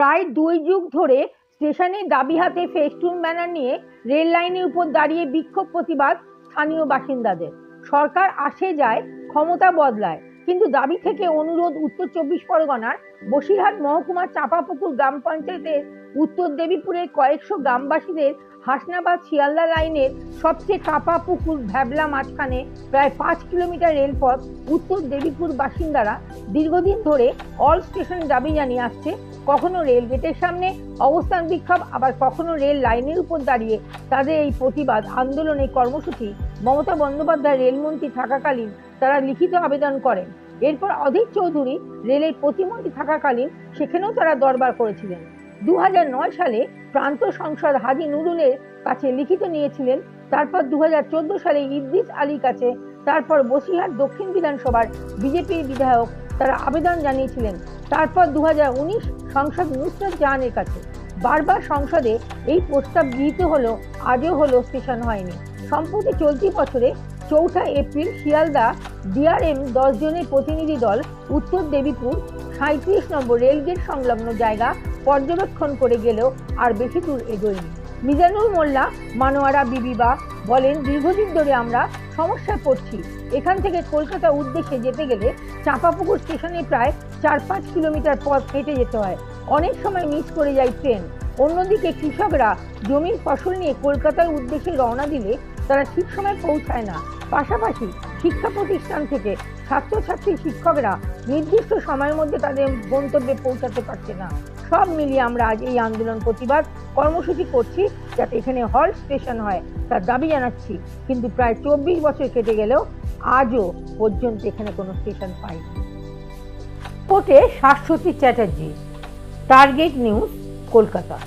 প্রায় 2 যুগ ধরে স্টেশনে দাবি হাতে ফেস্টুন ব্যানার নিয়ে রেল লাইনের উপর দাঁড়িয়ে বিক্ষোভ প্রতিবাদ স্থানীয় বাসিন্দাদের। সরকার আসে যায়, ক্ষমতা বদলায়, কিন্তু দাবি থেকে অনুরোধ। উত্তর 24 পরগনার বসিরহাট মহকুমার চাঁপাপুকুর গ্রাম পঞ্চায়েতের উত্তর দেবীপুরের কয়েকশো গ্রামবাসীদের হাসনাবাদ শিয়ালদা লাইনের সবচেয়ে কাপা পুকুর ভ্যাবলা মাঝখানে প্রায় 5 কিলোমিটার রেলপথ উত্তর দেবীপুর বাসিন্দারা দীর্ঘদিন ধরে অল স্টেশন দাবি জানিয়ে আসছে। কখনো রেল গেটের সামনে অবস্থান বিক্ষোভ, আবার কখনো রেল লাইনের উপর দাঁড়িয়ে তাদের এই প্রতিবাদ আন্দোলনের কর্মসূচি মমতা বন্দ্যোপাধ্যায় রেলমন্ত্রী থাকাকালীন তারা লিখিত আবেদন করেন। এরপর অধীর চৌধুরী রেলের প্রতিমন্ত্রী থাকাকালীন সেখানেও তারা দরবার করেছিলেন। 2009 সালে প্রান্ত সংসদ হাজী নুরুলের কাছে লিখিত নিয়েছিলেন। তারপর 2014 সালে ইদ্রিস আলীর কাছে, তারপর বসিরহাট দক্ষিণ বিধানসভার বিজেপির বিধায়ক তারা আবেদন জানিয়েছিলেন। তারপর 2019 সাংসদ নুসরত জাহানের কাছে। বারবার সংসদে এই প্রস্তাব গৃহীত হলো, আজও হলো স্টেশন হয়নি। সম্প্রতি চলতি বছরে 4 এপ্রিল শিয়ালদা ডিআরএম 10 জনের প্রতিনিধি দল উত্তর দেবীপুর 37 নম্বর রেলগেট সংলগ্ন জায়গা পর্যবেক্ষণ করে গেলেও আর বেশি দূর এগোয়নি। মিজানুর মোল্লা মানোয়ারা বিবিবা বলেন, দীর্ঘদিন ধরে আমরা সমস্যায় পড়ছি। এখান থেকে কলকাতা উদ্দেশ্যে যেতে গেলে চাঁপাপুকুর স্টেশনে প্রায় 4-5 কিলোমিটার পথ হেঁটে যেতে হয়। অনেক সময় মিস করে যায় ট্রেন। অন্যদিকে কৃষকরা জমির ফসল নিয়ে কলকাতার উদ্দেশ্যে রওনা দিলে তারা ঠিক সময় পৌঁছায় না। পাশাপাশি শিক্ষা প্রতিষ্ঠান থেকে ছাত্রছাত্রী শিক্ষকরা নির্দিষ্ট সময়ের মধ্যে তাদের গন্তব্যে পৌঁছাতে পারছে না। সব মিলিয়ে আমরা আজ এই আন্দোলন প্রতিবাদ কর্মসূচি করছি, যাতে এখানে হল্ট স্টেশন হয় তার দাবি জানাচ্ছি। কিন্তু প্রায় 24 বছর কেটে গেলেও আজও পর্যন্ত এখানে কোনো স্টেশন পাইনি। কোটে শাশ্বতী চ্যাটার্জি, টার্গেট নিউজ, কলকাতা।